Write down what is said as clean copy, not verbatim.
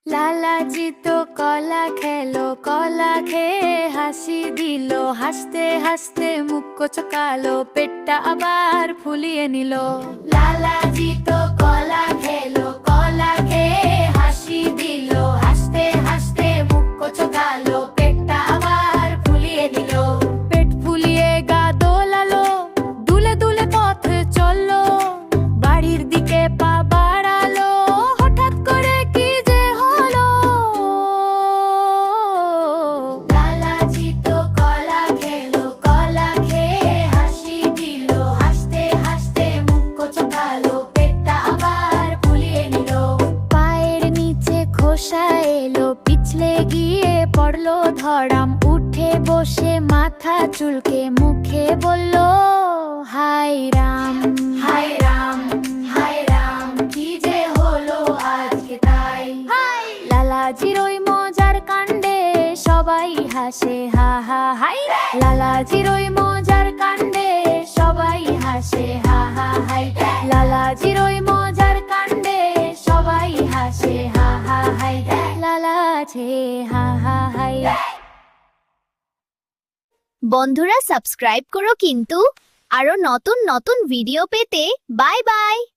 লালাজি তো কলা খেলো, কলা খেয়ে হাসি দিল, হাসতে হাসতে মুখ কোচকালো, পেটটা আবার ফুলিয়ে নিল। লালাজি তো কলা খেলো, কলা খেয়ে হাসি দিল, হাসতে হাসতে মুখ কোচকালো, পেটটা আবার ফুলিয়ে দিল। পেট ফুলিয়ে গা দোলালো, দুলে দুলে পথে চললো, বাড়ির দিকে পা বাড়ালো, হঠাৎ করে কি যে হলো। লালাজি তো কলা খেলো, কলা খেয়ে হাসি দিল, হাসতে হাসতে মুখ কোচকালো, পেটটা আবার ফুলিয়ে নিল। পায়ের নিচে খোসা এলো, পিছলে গিয়ে পড়লো ধরাম, উঠে বসে মাথা চুলকে মুখে বলল, হায় রাম, হায় রাম, হায় রাম, কি যে হলো আজকে তাই। লালাজির ওই মজার কাণ্ডে সবাই হাসে হা হা হাই। লালাজির ওই মজার কাণ্ডে সবাই হাসে হা হা হাই। লালাজির ওই মজার কাণ্ডে সবাই হাসে হা হা হাই। লালাছে হা হা হাই। বন্ধুরা সাবস্ক্রাইব করো কিন্তু আরো নতুন নতুন ভিডিও পেতে। Bye bye.